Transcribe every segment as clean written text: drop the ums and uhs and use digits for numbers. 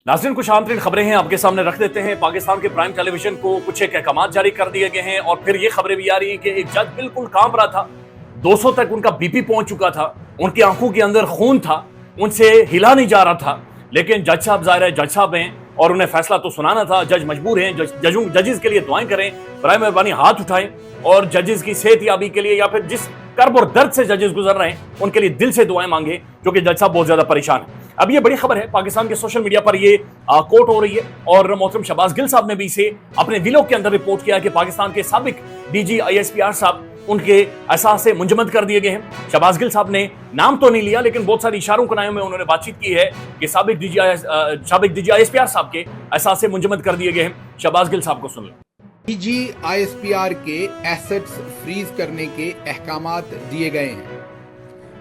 नाज़रीन, कुछ आम तरीन खबरें हैं आपके सामने रख देते हैं। पाकिस्तान के प्राइम टेलीविजन को कुछ एक अहकामात जारी कर दिए गए हैं और फिर ये खबरें भी आ रही हैं कि एक जज बिल्कुल कांप रहा था, 200 तक उनका बीपी पहुंच चुका था, उनकी आंखों के अंदर खून था, उनसे हिला नहीं जा रहा था, लेकिन जज साहब ज़ाहिर है जज साहब हैं और उन्हें फैसला तो सुनाना था। जज मजबूर हैं, जजेस के लिए दुआएं करें, बराए मेहरबानी हाथ उठाएं और जजेस की सेहतयाबी के लिए या फिर जिस कर्ब और दर्द से जजेस गुजर रहे हैं उनके लिए दिल से दुआएं मांगे, क्योंकि जज साहब बहुत ज्यादा परेशान है। अब ये बड़ी खबर है, पाकिस्तान के सोशल मीडिया पर ये कोट हो रही है और मोहतरम शहबाज गिल साहब ने भी इसे अपने विलोग के अंदर रिपोर्ट किया कि पाकिस्तान के साबिक डीजी ISPR साहब उनके एहसास से मुंजमद कर दिए गए हैं। शहबाज गिल साहब ने नाम तो नहीं लिया, लेकिन बहुत सारी इशारों कनायों में उन्होंने बातचीत की है कि साबिक डीजी ISPR साहब के एहसास से मुंजमद कर दिए गए हैं। शहबाज गिल साहब को सुन लें। डीजी ISPR के एसेट्स फ्रीज करने के अहकामात दिए गए हैं।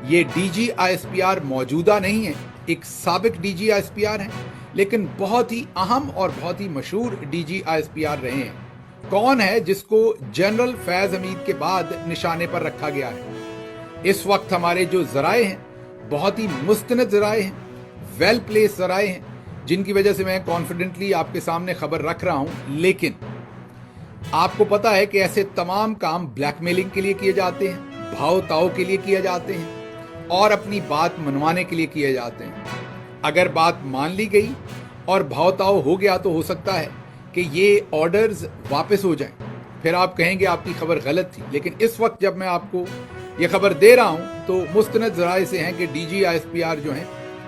ये डीजी ISPR मौजूदा नहीं है, एक साबिक डीजी ISPR है, लेकिन बहुत ही अहम और बहुत ही मशहूर डीजी ISPR रहे हैं। कौन है जिसको जनरल फैज हमीद के बाद निशाने पर रखा गया है? इस वक्त हमारे जो जराए हैं बहुत ही मुस्तनद जराए हैं, वेल प्लेस जराए हैं, जिनकी वजह से मैं कॉन्फिडेंटली आपके सामने खबर रख रहा हूं। लेकिन आपको पता है कि ऐसे तमाम काम ब्लैकमेलिंग के लिए किए जाते हैं, भाव ताव के लिए किए जाते हैं और अपनी बात मनवाने के लिए किए जाते हैं। अगर बात मान ली गई और भाव ताव हो गया तो हो सकता है कि ये ऑर्डर्स वापस हो जाएं, फिर आप कहेंगे आपकी खबर गलत थी। लेकिन इस वक्त जब मैं आपको ये खबर दे रहा हूं तो मुस्तनद ज़राए से हैं कि डीजी ISPR जो हैं,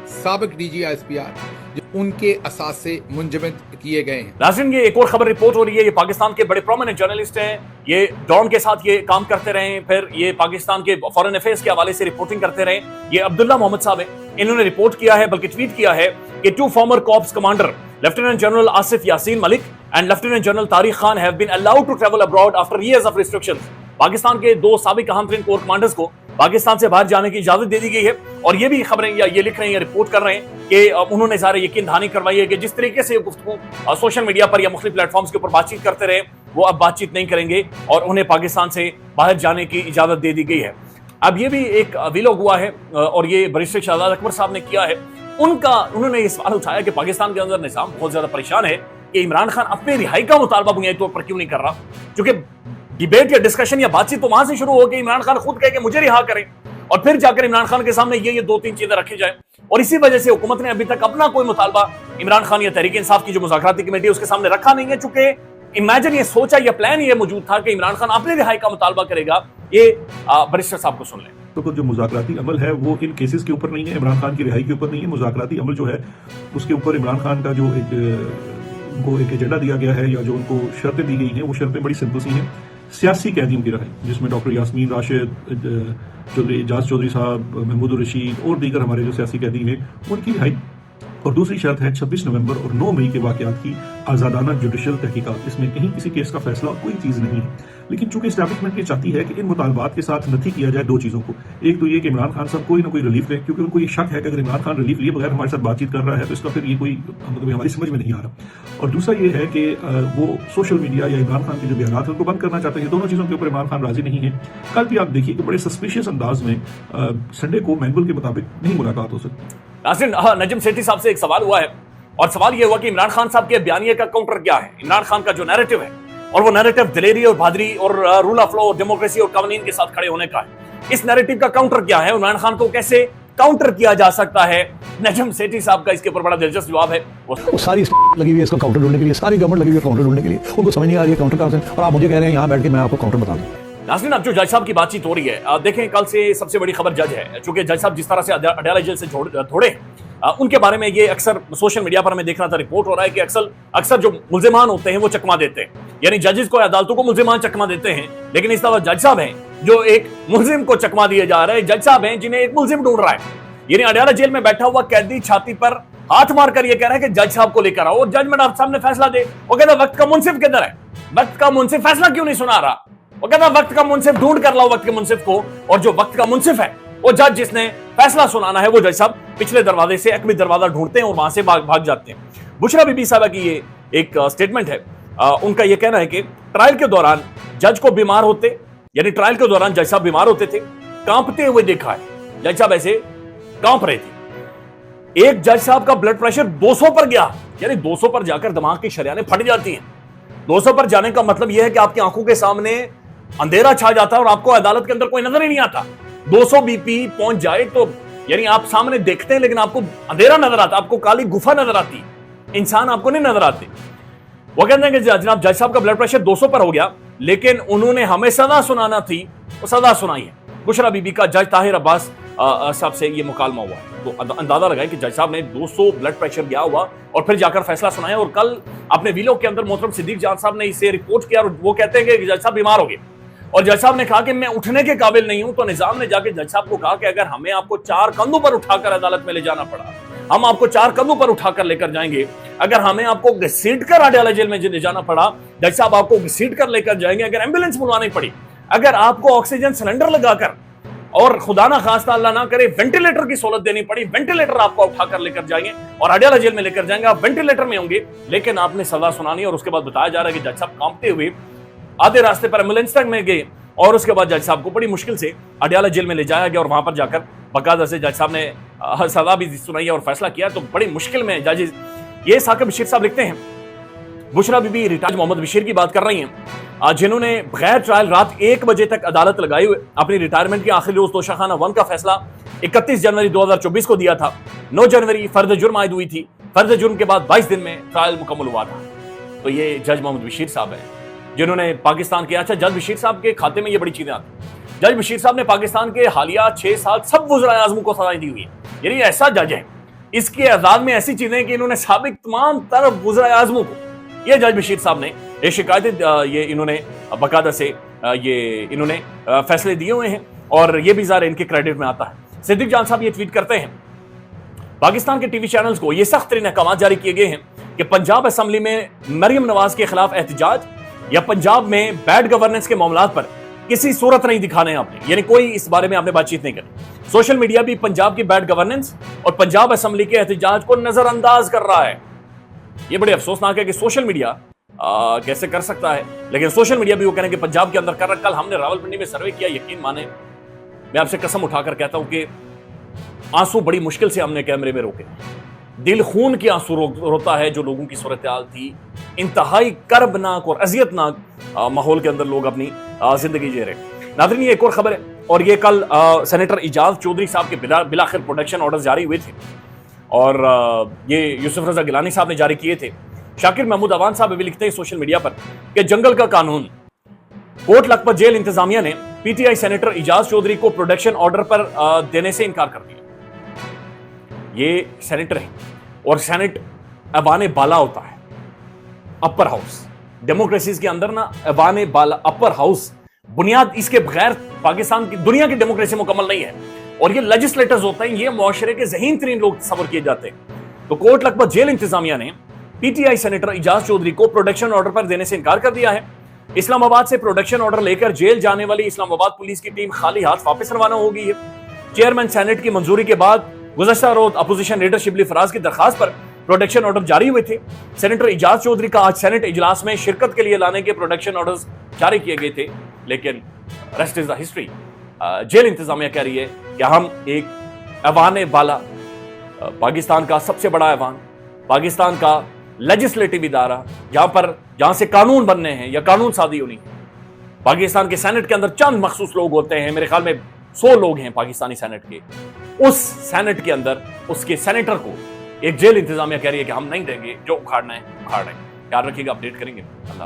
साबिक डीजी ISPR, जो उनके असास से मुंजमद किए गए हैं। नाज़रीन, ये एक और खबर रिपोर्ट हो रही है। ये पाकिस्तान के बड़े प्रोमिनेंट जर्नलिस्ट हैं, ये डॉन के साथ ये काम करते रहे, फिर ये पाकिस्तान के फॉरेन अफेयर्स के हवाले से रिपोर्टिंग करते रहे। ये अब्दुल्ला मोहम्मद साहब हैं, इन्होंने रिपोर्ट किया है, बल्कि ट्वीट किया है कि 2 former corps commander lieutenant general Asif Yasin Malik and lieutenant general Tariq Khan have been allowed to travel abroad after years of restrictions। Pakistan के 2 साबिक अहम तरीन कोर कमांडर्स को पाकिस्तान से बाहर जाने की इजाजत दे दी गई है। और ये भी खबरें या ये लिख रहे हैं या रिपोर्ट कर रहे हैं कि उन्होंने सारे यकीन दहानी करवाई है कि जिस तरीके से गुफ्तगू सोशल मीडिया पर या मुख्तलिफ प्लेटफॉर्म्स के ऊपर बातचीत करते रहे, वो अब बातचीत नहीं करेंगे और उन्हें पाकिस्तान से बाहर जाने की इजाजत दे दी गई है। अब ये भी एक विलोग हुआ है और ये बैरिस्टर शहजाद अकबर साहब ने किया है। उन्होंने ये सवाल उठाया कि पाकिस्तान के अंदर निज़ाम बहुत ज्यादा परेशान है कि इमरान खान अपने रिहाई का मुतालबा बुनियादी तौर पर क्यों नहीं कर रहा, क्योंकि डिबेट या डिस्कशन या बातचीत तो वहां से शुरू हो कि इमरान खान खुद कहे कि मुझे रिहा करें और फिर जाकर इमरान खान के सामने ये 2-3 चीजें रखी जाए। और इसी वजह से हुकूमत ने अभी तक अपना कोई मुतालबा इमरान खान या तहरीक इंसाफ की जो मुज़ाकराती कमेटी है उसके सामने रखा नहीं है, चूंकि इमेजिन ये सोचा या प्लान ये मौजूद था कि इमरान खान अपने रिहाई का मुतालबा करेगा। ये बैरिस्टर साहब को सुन लें। तो जो मुज़ाकराती अमल है वो इन केसेस के ऊपर नहीं है, इमरान खान की रिहाई के ऊपर नहीं है। मुज़ाकराती अमल जो है उसके ऊपर इमरान खान का जो उनको एक एजेंडा दिया गया है या जो उनको शर्तें दी गई हैं, वो शर्तें बड़ी सिंपल सी हैं। सियासी कैदियों की रिहाई, जिसमें डॉक्टर यास्मीन राशिद, एजाज चौधरी साहब, महमूद रशीद और दीगर हमारे जो सियासी कैदी हैं उनकी रिहाई। और दूसरी शर्त है 26 नवंबर और 9 मई के वाक़यात की आज़ादाना जुडिशल तहकीकात। इसमें कहीं किसी केस का फैसला कोई चीज़ नहीं है, लेकिन चूंकि इस्टेब्लिशमेंट ये चाहती है कि इन मुतालबात के साथ नथी किया जाए 2 चीज़ों को। एक तो ये कि इमरान खान साहब कोई ना कोई रिलीफ लें, क्योंकि उनको ये शक है कि अगर इमरान खान रिलीफ लिए बगैर हमारे साथ बातचीत कर रहा है तो इसका फिर ये कोई मतलब हमारी समझ में नहीं आ रहा। और दूसरा ये है कि वो सोशल मीडिया या इमरान खान के जो बयान है उनको बंद करना चाहते हैं। दोनों चीज़ों के ऊपर इमरान खान राजी नहीं है। कल भी आप देखिए कि बड़े सस्पिशियस अंदाज में संडे को मैनुअल के मुताबिक नहीं मुलाकात हो सकती। नाज़रीन, नजम सेठी साहब से एक सवाल हुआ है और सवाल ये हुआ कि इमरान खान साहब के बयानिए का काउंटर क्या है। इमरान खान का जो नैरेटिव है और वो नैरेटिव दिलेरी और बहादुरी और रूल ऑफ लॉ और डेमोक्रेसी और कानून के साथ खड़े होने का है। इस नैरेटिव का काउंटर क्या है, इमरान खान को कैसे काउंटर किया जा सकता है? नजम सेठी साहब का इसके ऊपर बड़ा दिलचस्प जवाब है। वो सारी लगी हुई है इसको काउंटर ढूंढने के लिए, सारी गवर्नमेंट लगी हुई है काउंटर ढूंढने के लिए, उनको समझ नहीं आ रही है काउंटर कहां से, और आप मुझे कह रहे हैं यहाँ बैठ के मैं आपको काउंटर बता दूं। नाज़रीन, अब जो जज साहब की बातचीत हो रही है, देखें कल से सबसे बड़ी खबर जज है, चूंकि जज साहब जिस तरह से अडयाला जेल से छोड़े उनके बारे में ये अक्सर सोशल मीडिया पर हमें देखना था, रिपोर्ट हो रहा है कि अक्सर जो मुल्जिमान होते हैं वो चकमा देते हैं, यानी जजेस को अदालतों को मुल्जिमान चकमा देते हैं। लेकिन इस तरह जज साहब हैं जो एक मुल्जिम को चकमा दिए जा रहे हैं, जज साहब हैं जिन्हें एक मुल्जिम ढूंढ रहा है। यानी अडयाला जेल में बैठा हुआ कैदी छाती पर हाथ मारकर ये कह रहा है कि जज साहब को लेकर आओ और जज मैडम साहब ने फैसला दे। वो कहता वक्त का मुंसिफ किधर है, वक्त का मुंसिफ फैसला क्यों नहीं सुना रहा? वो कहता वक्त का मुंसिफ ढूंढ कर लाओ वक्त के मुंसिफ को, और जो वक्त का मुंसिफ है वो जज जिसने फैसला सुनाना है वो जज साहब पिछले दरवाजे से अकबी दरवाजा ढूंढते हैं और वहां से भाग जाते हैं। बुशरा बीबी साहबा की ये एक स्टेटमेंट है। उनका ये कहना है कि ट्रायल के दौरान जज को बीमार होते, यानी ट्रायल के दौरान जज साहब बीमार होते थे, कांपते हुए देखा है, जज साहब ऐसे कांप रहे थे। एक जज साहब का ब्लड प्रेशर 200 पर गया یعنی 200 پر جا کر دماغ کی شریانیں پھٹ جاتی ہیں۔ 200 پر جانے کا مطلب یہ ہے کہ آپ کی آنکھوں کے سامنے اندھیرا چھا جاتا ہے اور آپ کو عدالت کے اندر کوئی نظر ہی نہیں آتا۔ 200 بی پی پہنچ جائے تو یعنی آپ سامنے دیکھتے ہیں لیکن آپ کو اندھیرا نظر آتا، آپ کو کالی گفا نظر آتی، انسان آپ کو نہیں نظر آتے۔ وہ کہتے ہیں کہ جناب جج صاحب کا بلڈ پریشر 200 پر ہو گیا لیکن انہوں نے ہمیں سزا سنانا تھی، وہ سزا سنائی ہے۔ بشرا بی بی کا جج طاہر عباس صاحب سے یہ مکالمہ ہوا ہے، تو اندازہ لگائیں کہ جج صاحب نے 200 بلڈ پریشر گیا ہوا اور پھر جا کر فیصلہ سنایا۔ اور کل اپنے ویلو کے اندر محترم صدیق جان صاحب نے اسے رپورٹ کیا اور وہ کہتے ہیں کہ جج صاحب بیمار ہو گئے اور جج صاحب نے کہا کہ میں اٹھنے کے قابل نہیں ہوں، تو نظام نے جا کے جج صاحب کو کہا کہ اگر ہمیں آپ کو 4 کندھوں پر اٹھا کر عدالت میں لے جانا پڑا، ہم آپ کو 4 کندھوں پر اٹھا کر لے کر جائیں گے، اگر ہمیں آپ کو گھسیٹ کر اڈیالہ جیل میں لے جانا پڑا، جج صاحب آپ کو گھسیٹ کر لے کر جائیں گے، اگر ایمبولینس بلوانی پڑی، اگر آپ کو آکسیجن سلنڈر لگا کر اور خدا نہ خواستہ اللہ نہ کرے وینٹیلیٹر کی سہولت دینی پڑی، وینٹیلیٹر آپ کو اٹھا کر لے کر جائیں گے اور اڈیالہ جیل میں لے کر جائیں گے، آپ وینٹیلیٹر میں ہوں گے، لیکن آپ نے سزا سنانی۔ اور اس کے بعد بتایا جا رہا ہے کہ جج صاحب کانپتے ہوئے آدھے راستے پر ایمبولینس تک میں گئے اور اس کے بعد جج صاحب کو بڑی مشکل سے اڈیالہ جیل میں لے جایا گیا اور وہاں پر جا کر باقاعدہ سے جج صاحب نے سزا بھی سنائی ہے اور فیصلہ کیا۔ تو بڑی مشکل میں ججز، یہ ثاقب بشیر صاحب لکھتے ہیں، بشرا بی بی ریٹائرڈ محمد بشیر کی بات کر رہی ہیں، جنہوں نے بغیر ٹرائل رات 1 بجے تک عدالت لگائی ہوئے اپنی ریٹائرمنٹ کے آخری روز توشہ خانہ 1 کا فیصلہ 31 جنوری 2024 کو دیا تھا۔ 9 جنوری فرد جرم عائد ہوئی تھی، فرد جرم کے بعد 22 دن میں ٹرائل مکمل ہوا تھا۔ تو یہ جج محمد بشیر صاحب ہیں جنہوں نے پاکستان کے، اچھا جج بشیر صاحب کے کھاتے میں یہ بڑی چیزیں آتی ہیں، جج بشیر صاحب نے پاکستان کے حالیہ 6 سال سب وزرائے اعظموں کو سزائیں دی ہوئی ہیں، یعنی ایسا جج ہے، اس کے اعزاز میں ایسی چیزیں کہ انہوں نے سابق تمام تر وزرائے اعظموں کو، یہ جج بشیر صاحب نے یہ شکایتیں، یہ انہوں نے باقاعدہ سے یہ انہوں نے فیصلے دیے ہوئے ہیں اور یہ بھی ظاہر ان کے کریڈٹ میں آتا ہے۔ صدیق جان صاحب یہ ٹویٹ کرتے ہیں، پاکستان کے ٹی وی چینلز کو یہ سخت ترین احکامات جاری کیے گئے ہیں کہ پنجاب اسمبلی میں مریم نواز کے خلاف احتجاج یا پنجاب میں بیڈ گورننس کے معاملات پر کسی صورت نہیں دکھانے آپ نے، یعنی کوئی اس بارے میں آپ نے بات چیت نہیں کرنی۔ سوشل میڈیا بھی پنجاب کی بیڈ گورننس اور پنجاب اسمبلی کے احتجاج کو نظر انداز کر رہا ہے۔ یہ بڑے افسوسناک ہے کہ سوشل میڈیا کیسے کر سکتا ہے، لیکن سوشل میڈیا بھی وہ کہنے کہ پنجاب کے اندر کر رہا۔ کل ہم نے راولپنڈی میں سروے کیا، یقین مانے میں آپ سے قسم اٹھا کر کہتا ہوں کہ آنسو بڑی مشکل سے ہم نے کیمرے میں روکے، دل خون کے آنسو روتا ہے جو لوگوں کی صورتحال تھی، انتہائی کربناک اور اذیتناک ماحول کے اندر لوگ اپنی زندگی جی رہے۔ ناظرین یہ ایک اور خبر ہے، اور یہ کل سینیٹر اعجاز چودھری صاحب کے بالآخر پروٹیکشن آرڈر جاری ہوئے تھے اور یہ یوسف رضا گیلانی صاحب نے جاری کیے تھے۔ شاکر محمود عوان صاحب بھی لکھتے ہیں سوشل میڈیا پر کہ جنگل کا قانون، کوٹ لکھپت جیل انتظامیہ نے پی ٹی آئی سینیٹر اعجاز چودھری کو پروٹیکشن آرڈر پر دینے سے انکار کر دیا۔ یہ سینیٹر ہے اور سینٹ ایوان بالا ہوتا ہے، اپر ہاؤس، ڈیموکریسیز کے اندر نا ایوان بالا اپر ہاؤس بنیاد، اس کے بغیر پاکستان کی دنیا کی ڈیموکریسی مکمل نہیں ہے، اور یہ لیجسلیٹرز ہوتے ہیں، یہ معاشرے کے ذہین ترین لوگ تصور کیے جاتے ہیں۔ تو کوٹ لکھپت جیل انتظامیہ نے پی ٹی آئی سینیٹر اعجاز چودھری کو پروٹیکشن آرڈر پر دینے سے انکار کر دیا ہے۔ اسلام آباد سے پروٹیکشن آرڈر لے کر جیل جانے والی اسلام آباد پولیس کی ٹیم خالی ہاتھ واپس روانہ ہو گئی ہے۔ چیئرمین سینٹ کی منظوری کے بعد گزشتہ روز اپوزیشن لیڈر شبلی فراز کی درخواست پر پروٹیکشن آرڈر جاری ہوئے تھے۔ سینیٹر اعجاز چودھری کا آج سینٹ اجلاس میں شرکت کے لیے لانے کے پروٹیکشن آرڈرز جاری کیے گئے تھے، لیکن ریسٹ از دا ہسٹری۔ جیل انتظامیہ کہہ رہی ہے کہ ہم ایک ایوان بالا، پاکستان کا سب سے بڑا ایوان، پاکستان کا لیجسلیٹو ادارہ، جہاں سے قانون بننے ہیں یا قانون سازی ہونی ہے، پاکستان کے سینٹ کے اندر چند مخصوص لوگ ہوتے ہیں، میرے خیال میں 100 لوگ ہیں پاکستانی سینٹ کے، اس سینٹ کے اندر اس کے سینیٹر کو ایک جیل انتظامیہ کہہ رہی ہے کہ ہم نہیں دیں گے، جو اکھاڑنا ہے اکھاڑ رہے ہیں۔ خیال رکھیے گا، اپڈیٹ کریں گے۔ اللہ